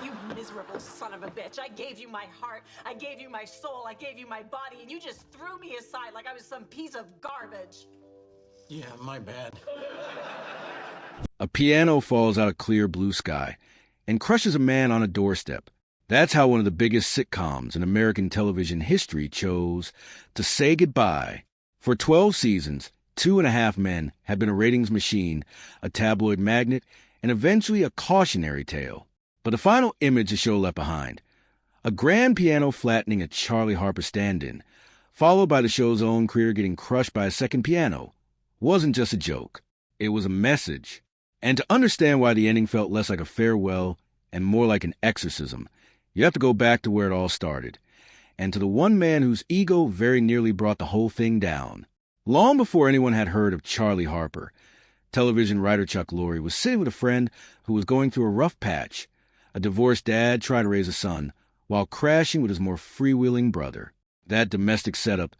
You miserable son of a bitch. I gave you my heart, I gave you my soul, I gave you my body, and you just threw me aside like I was some piece of garbage. Yeah, my bad. A piano falls out of clear blue sky and crushes a man on a doorstep. That's how one of the biggest sitcoms in American television history chose to say goodbye. For 12 seasons, Two and a Half Men have been a ratings machine, a tabloid magnet, and eventually a cautionary tale. But the final image the show left behind, a grand piano flattening a Charlie Harper stand-in, followed by the show's own career getting crushed by a second piano, wasn't just a joke. It was a message. And to understand why the ending felt less like a farewell and more like an exorcism, you have to go back to where it all started, and to the one man whose ego very nearly brought the whole thing down. Long before anyone had heard of Charlie Harper, television writer Chuck Lorre was sitting with a friend who was going through a rough patch, a divorced dad trying to raise a son, while crashing with his more freewheeling brother. That domestic setup,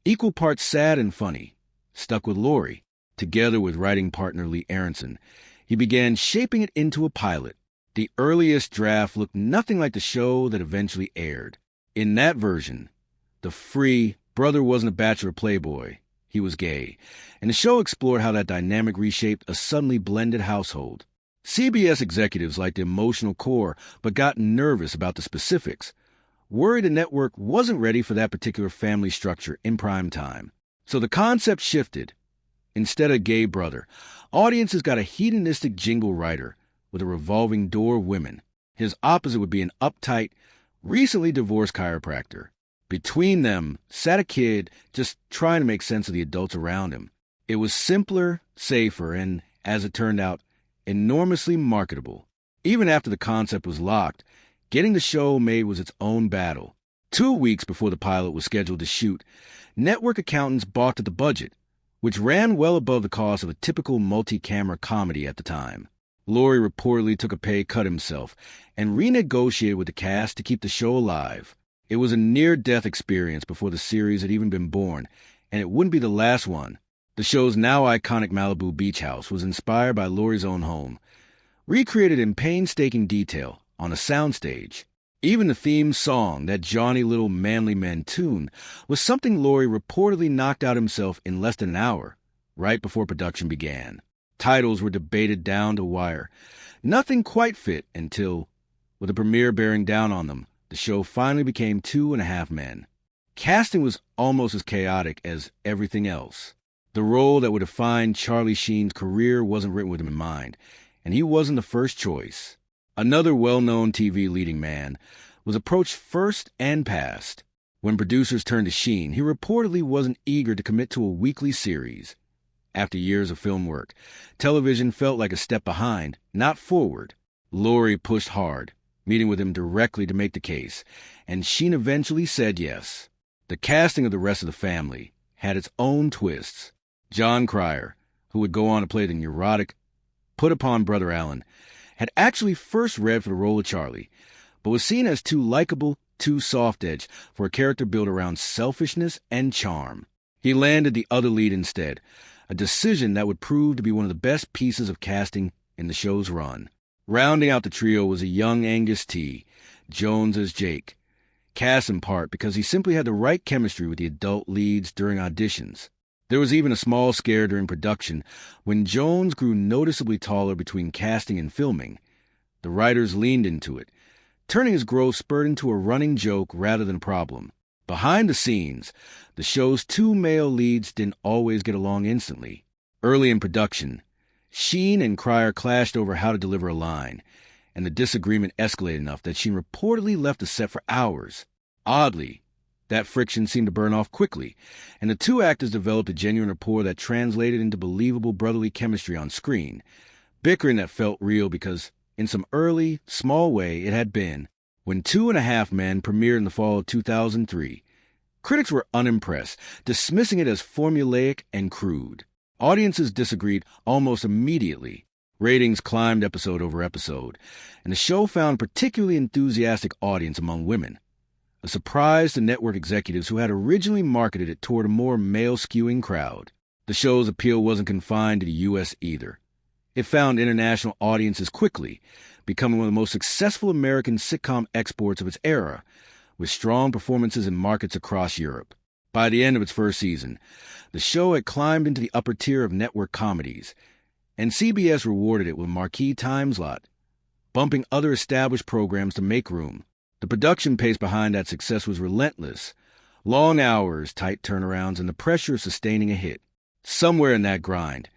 equal parts sad and funny, stuck with Lorre. Together with writing partner Lee Aronson, he began shaping it into a pilot. The earliest draft looked nothing like the show that eventually aired. In that version, the free brother wasn't a bachelor playboy, he was gay, and the show explored how that dynamic reshaped a suddenly blended household. CBS executives liked the emotional core but got nervous about the specifics, worried the network wasn't ready for that particular family structure in prime time. So the concept shifted. Instead of gay brother, audiences got a hedonistic jingle writer with a revolving door of women. His opposite would be an uptight, recently divorced chiropractor. Between them sat a kid just trying to make sense of the adults around him. It was simpler, safer, and, as it turned out, enormously marketable. Even after the concept was locked, getting the show made was its own battle. 2 weeks before the pilot was scheduled to shoot, network accountants balked at the budget, which ran well above the cost of a typical multi-camera comedy at the time. Lorre reportedly took a pay cut himself and renegotiated with the cast to keep the show alive. It was a near-death experience before the series had even been born, and it wouldn't be the last one. The show's now iconic Malibu beach house was inspired by Lorre's own home, recreated in painstaking detail on a soundstage. Even the theme song, that Johnny Little Manly Men tune, was something Lorre reportedly knocked out himself in less than an hour, right before production began. Titles were debated down to wire. Nothing quite fit until, with the premiere bearing down on them, the show finally became Two and a Half Men. Casting was almost as chaotic as everything else. The role that would define Charlie Sheen's career wasn't written with him in mind, and he wasn't the first choice. Another well-known TV leading man was approached first and passed. When producers turned to Sheen, he reportedly wasn't eager to commit to a weekly series. After years of film work, television felt like a step behind, not forward. Lorre pushed hard, meeting with him directly to make the case, and Sheen eventually said yes. The casting of the rest of the family had its own twists. John Cryer, who would go on to play the neurotic, put-upon Brother Allen, had actually first read for the role of Charlie, but was seen as too likable, too soft-edged for a character built around selfishness and charm. He landed the other lead instead, a decision that would prove to be one of the best pieces of casting in the show's run. Rounding out the trio was a young Angus T, Jones as Jake, cast in part because he simply had the right chemistry with the adult leads during auditions. There was even a small scare during production when Jones grew noticeably taller between casting and filming. The writers leaned into it, turning his growth spurt into a running joke rather than a problem. Behind the scenes, the show's two male leads didn't always get along instantly. Early in production, Sheen and Cryer clashed over how to deliver a line, and the disagreement escalated enough that Sheen reportedly left the set for hours. Oddly, that friction seemed to burn off quickly, and the two actors developed a genuine rapport that translated into believable brotherly chemistry on screen, bickering that felt real because, in some early, small way, it had been. When Two and a Half Men premiered in the fall of 2003, critics were unimpressed, dismissing it as formulaic and crude. Audiences disagreed almost immediately. Ratings climbed episode over episode, and the show found a particularly enthusiastic audience among women, a surprise to network executives who had originally marketed it toward a more male-skewing crowd. The show's appeal wasn't confined to the U.S. either. It found international audiences quickly, becoming one of the most successful American sitcom exports of its era, with strong performances in markets across Europe. By the end of its first season, the show had climbed into the upper tier of network comedies, and CBS rewarded it with a marquee time slot, bumping other established programs to make room. The production pace behind that success was relentless. Long hours, tight turnarounds, and the pressure of sustaining a hit. Somewhere in that grind,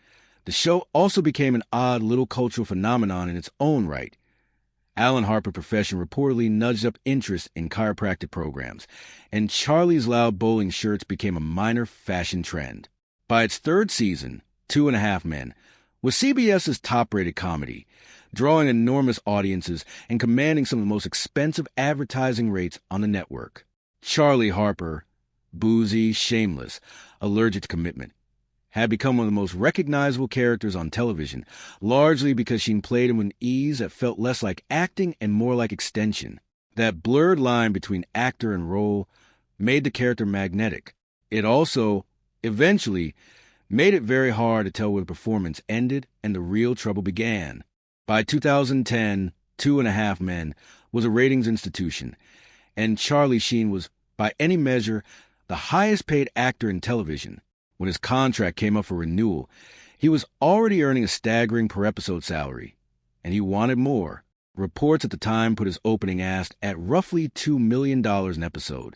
the show also became an odd little cultural phenomenon in its own right. Alan Harper's profession reportedly nudged up interest in chiropractic programs, and Charlie's loud bowling shirts became a minor fashion trend. By its third season, 2.5 Men was CBS's top-rated comedy, drawing enormous audiences and commanding some of the most expensive advertising rates on the network. Charlie Harper, boozy, shameless, allergic to commitment, had become one of the most recognizable characters on television, largely because Sheen played him with ease that felt less like acting and more like extension. That blurred line between actor and role made the character magnetic. It also, eventually, made it very hard to tell where the performance ended and the real trouble began. By 2010, 2.5 Men was a ratings institution, and Charlie Sheen was, by any measure, the highest-paid actor in television. When his contract came up for renewal, he was already earning a staggering per-episode salary, and he wanted more. Reports at the time put his opening ask at roughly $2 million an episode,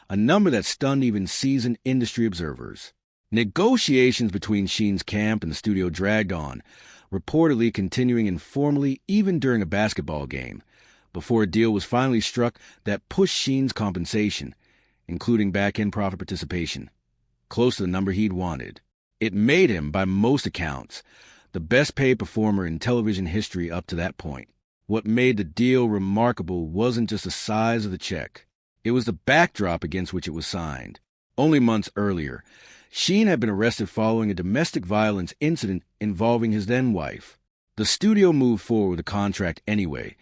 a number that stunned even seasoned industry observers. Negotiations between Sheen's camp and the studio dragged on, reportedly continuing informally even during a basketball game, before a deal was finally struck that pushed Sheen's compensation, including back-end profit participation, close to the number he'd wanted. It made him, by most accounts, the best-paid performer in television history up to that point. What made the deal remarkable wasn't just the size of the check. It was the backdrop against which it was signed. Only months earlier, Sheen had been arrested following a domestic violence incident involving his then-wife. The studio moved forward with the contract anyway,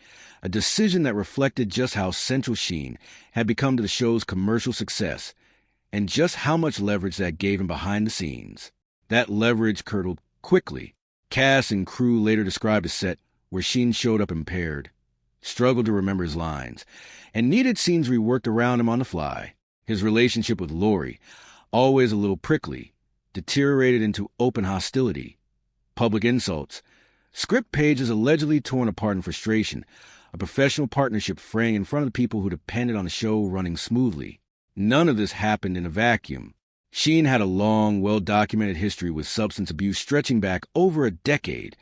a decision that reflected just how central Sheen had become to the show's commercial success, and just how much leverage that gave him behind the scenes. That leverage curdled quickly. Cast and crew later described a set where Sheen showed up impaired, struggled to remember his lines, and needed scenes reworked around him on the fly. His relationship with Laurie, always a little prickly, deteriorated into open hostility, public insults, script pages allegedly torn apart in frustration, a professional partnership fraying in front of the people who depended on the show running smoothly. None of this happened in a vacuum. Sheen had a long, well-documented history with substance abuse stretching back over a decade,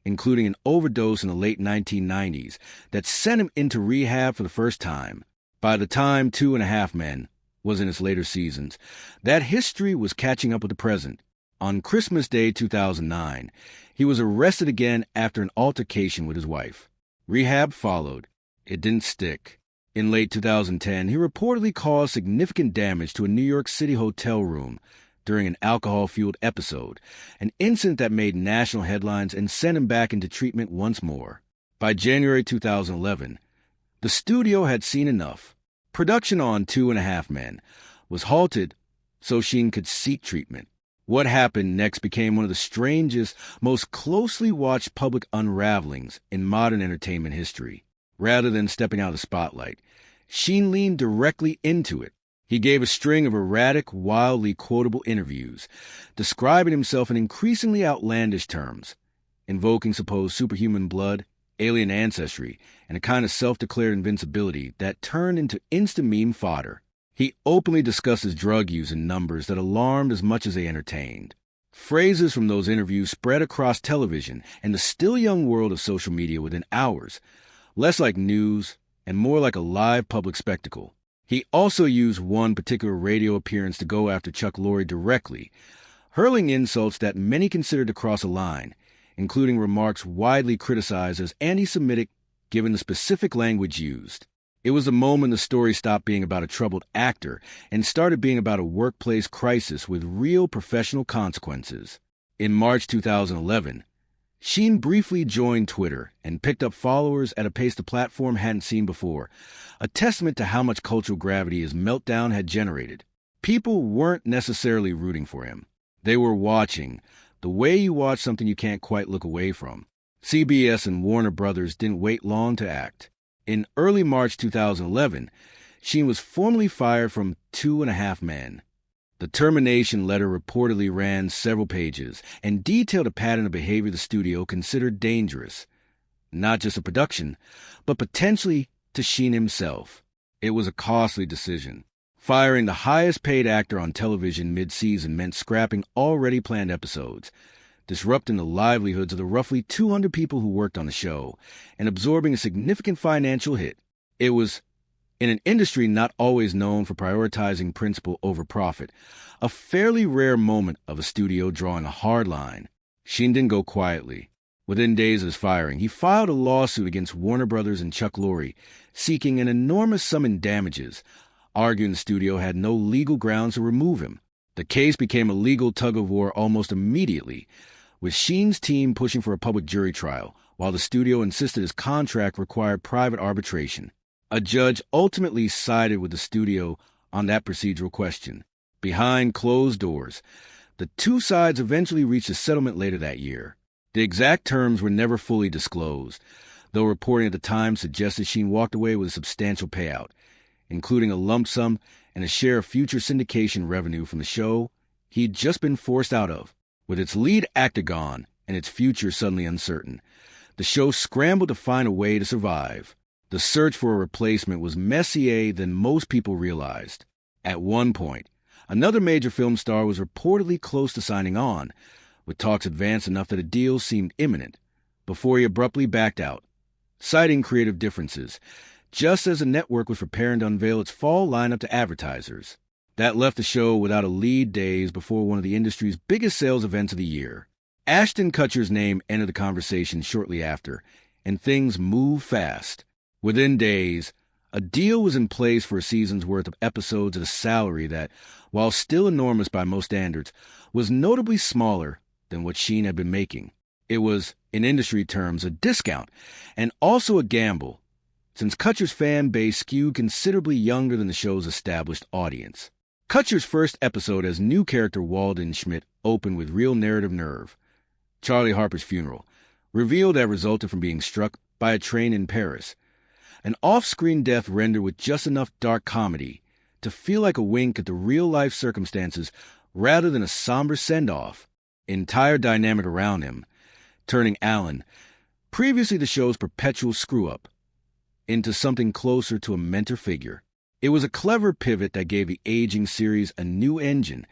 including an overdose in the late 1990s that sent him into rehab for the first time. By the time 2.5 Men was in its later seasons, that history was catching up with the present. On Christmas Day 2009, he was arrested again after an altercation with his wife. Rehab followed. It didn't stick. In late 2010, he reportedly caused significant damage to a New York City hotel room during an alcohol-fueled episode, an incident that made national headlines and sent him back into treatment once more. By January 2011, the studio had seen enough. Production on 2.5 Men was halted so Sheen could seek treatment. What happened next became one of the strangest, most closely watched public unravelings in modern entertainment history. Rather than stepping out of the spotlight, Sheen leaned directly into it. He gave a string of erratic, wildly quotable interviews, describing himself in increasingly outlandish terms, invoking supposed superhuman blood, alien ancestry, and a kind of self-declared invincibility that turned into instant meme fodder. He openly discussed his drug use in numbers that alarmed as much as they entertained. Phrases from those interviews spread across television and the still young world of social media within hours, less like news and more like a live public spectacle. He also used one particular radio appearance to go after Chuck Lorre directly, hurling insults that many considered to cross a line, including remarks widely criticized as anti-Semitic given the specific language used. It was the moment the story stopped being about a troubled actor and started being about a workplace crisis with real professional consequences. In March 2011, Sheen briefly joined Twitter and picked up followers at a pace the platform hadn't seen before, a testament to how much cultural gravity his meltdown had generated. People weren't necessarily rooting for him. They were watching, the way you watch something you can't quite look away from. CBS and Warner Brothers didn't wait long to act. In early March 2011, Sheen was formally fired from 2.5 Men. The termination letter reportedly ran several pages and detailed a pattern of behavior the studio considered dangerous, not just to production, but potentially to Sheen himself. It was a costly decision. Firing the highest-paid actor on television mid-season meant scrapping already planned episodes, disrupting the livelihoods of the roughly 200 people who worked on the show, and absorbing a significant financial hit. It was, in an industry not always known for prioritizing principle over profit, a fairly rare moment of a studio drawing a hard line. Sheen didn't go quietly. Within days of his firing, he filed a lawsuit against Warner Brothers and Chuck Lorre, seeking an enormous sum in damages, arguing the studio had no legal grounds to remove him. The case became a legal tug-of-war almost immediately, with Sheen's team pushing for a public jury trial, while the studio insisted his contract required private arbitration. A judge ultimately sided with the studio on that procedural question. Behind closed doors, the two sides eventually reached a settlement later that year. The exact terms were never fully disclosed, though reporting at the time suggested Sheen walked away with a substantial payout, including a lump sum and a share of future syndication revenue from the show he'd just been forced out of. With its lead actor gone and its future suddenly uncertain, the show scrambled to find a way to survive. The search for a replacement was messier than most people realized. At one point, another major film star was reportedly close to signing on, with talks advanced enough that a deal seemed imminent, before he abruptly backed out, citing creative differences, just as the network was preparing to unveil its fall lineup to advertisers. That left the show without a lead days before one of the industry's biggest sales events of the year. Ashton Kutcher's name entered the conversation shortly after, and things moved fast. Within days, a deal was in place for a season's worth of episodes at a salary that, while still enormous by most standards, was notably smaller than what Sheen had been making. It was, in industry terms, a discount, and also a gamble, since Kutcher's fan base skewed considerably younger than the show's established audience. Kutcher's first episode as new character Walden Schmidt opened with real narrative nerve. Charlie Harper's funeral, revealed that resulted from being struck by a train in Paris. An off-screen death rendered with just enough dark comedy to feel like a wink at the real-life circumstances rather than a somber send-off. Entire dynamic around him, turning Alan, previously the show's perpetual screw-up, into something closer to a mentor figure. It was a clever pivot that gave the aging series a new engine,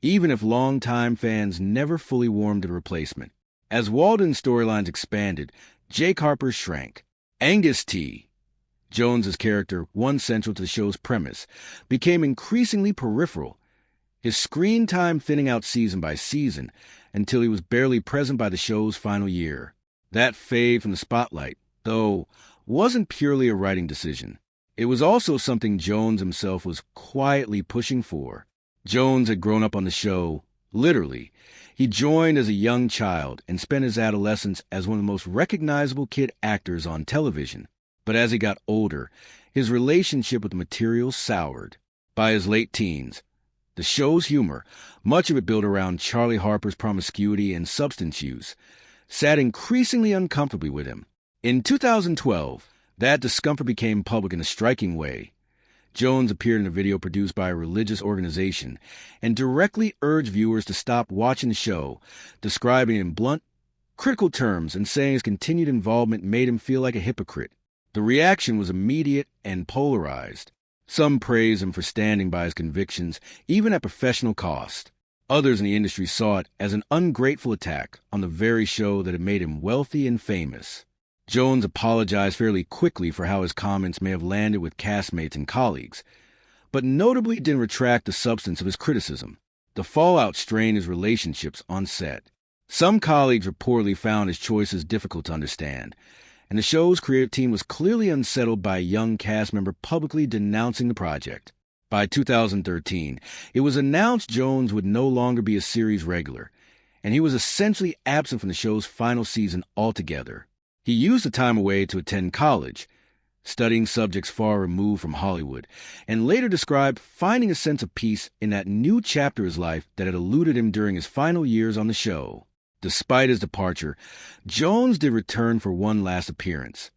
even if longtime fans never fully warmed to the replacement. As Walden's storylines expanded, Jake Harper shrank. Angus T., Jones's character, once central to the show's premise, became increasingly peripheral, his screen time thinning out season by season until he was barely present by the show's final year. That fade from the spotlight, though, wasn't purely a writing decision. It was also something Jones himself was quietly pushing for. Jones had grown up on the show, literally. He joined as a young child and spent his adolescence as one of the most recognizable kid actors on television. But as he got older, his relationship with the material soured. By his late teens, the show's humor, much of it built around Charlie Harper's promiscuity and substance use, sat increasingly uncomfortably with him. In 2012, that discomfort became public in a striking way. Jones appeared in a video produced by a religious organization and directly urged viewers to stop watching the show, describing it in blunt, critical terms and saying his continued involvement made him feel like a hypocrite. The reaction was immediate and polarized. Some praised him for standing by his convictions, even at professional cost. Others in the industry saw it as an ungrateful attack on the very show that had made him wealthy and famous. Jones apologized fairly quickly for how his comments may have landed with castmates and colleagues, but notably didn't retract the substance of his criticism. The fallout strained his relationships on set. Some colleagues reportedly found his choices difficult to understand, and the show's creative team was clearly unsettled by a young cast member publicly denouncing the project. By 2013, it was announced Jones would no longer be a series regular, and he was essentially absent from the show's final season altogether. He used the time away to attend college, studying subjects far removed from Hollywood, and later described finding a sense of peace in that new chapter of his life that had eluded him during his final years on the show. Despite his departure, Jones did return for one last appearance.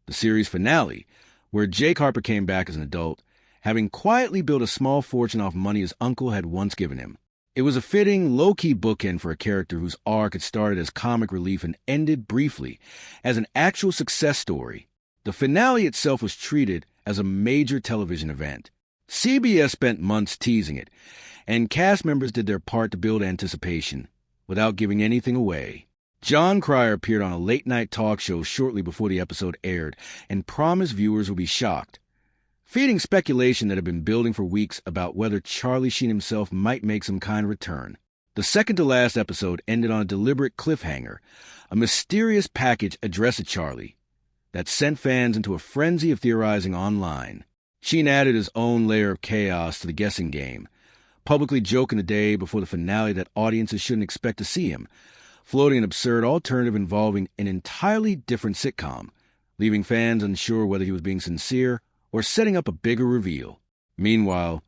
The series finale, where Jake Harper came back as an adult, having quietly built a small fortune off money his uncle had once given him. It was a fitting, low-key bookend for a character whose arc had started as comic relief and ended briefly as an actual success story. The finale itself was treated as a major television event. CBS spent months teasing it, and cast members did their part to build anticipation without giving anything away. Jon Cryer appeared on a late-night talk show shortly before the episode aired and promised viewers would be shocked, feeding speculation that had been building for weeks about whether Charlie Sheen himself might make some kind of return. The second-to-last episode ended on a deliberate cliffhanger, a mysterious package addressed to Charlie that sent fans into a frenzy of theorizing online. Sheen added his own layer of chaos to the guessing game, publicly joking the day before the finale that audiences shouldn't expect to see him, floating an absurd alternative involving an entirely different sitcom, leaving fans unsure whether he was being sincere or setting up a bigger reveal. Meanwhile,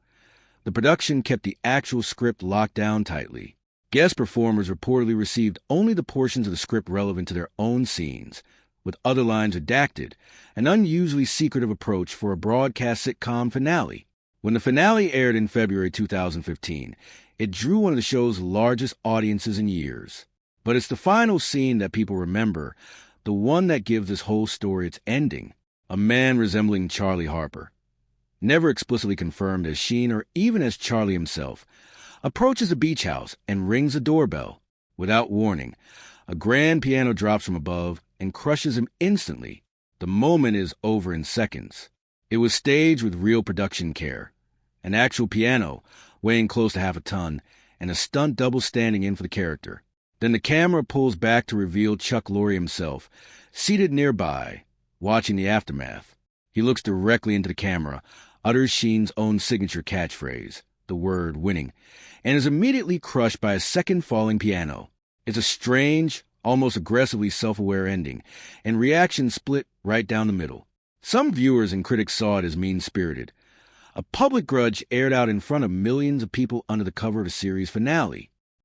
the production kept the actual script locked down tightly. Guest performers reportedly received only the portions of the script relevant to their own scenes, with other lines redacted, an unusually secretive approach for a broadcast sitcom finale. When the finale aired in February 2015, it drew one of the show's largest audiences in years. But it's the final scene that people remember, the one that gives this whole story its ending. A man resembling Charlie Harper, never explicitly confirmed as Sheen or even as Charlie himself, approaches a beach house and rings the doorbell. Without warning, a grand piano drops from above and crushes him instantly. The moment is over in seconds. It was staged with real production care. An actual piano, weighing close to half a ton, and a stunt double standing in for the character. Then the camera pulls back to reveal Chuck Lorre himself, seated nearby, watching the aftermath. He looks directly into the camera, utters Sheen's own signature catchphrase, the word winning, and is immediately crushed by a second falling piano. It's a strange, almost aggressively self-aware ending, and reactions split right down the middle. Some viewers and critics saw it as mean-spirited, a public grudge aired out in front of millions of people under the cover of the series finale.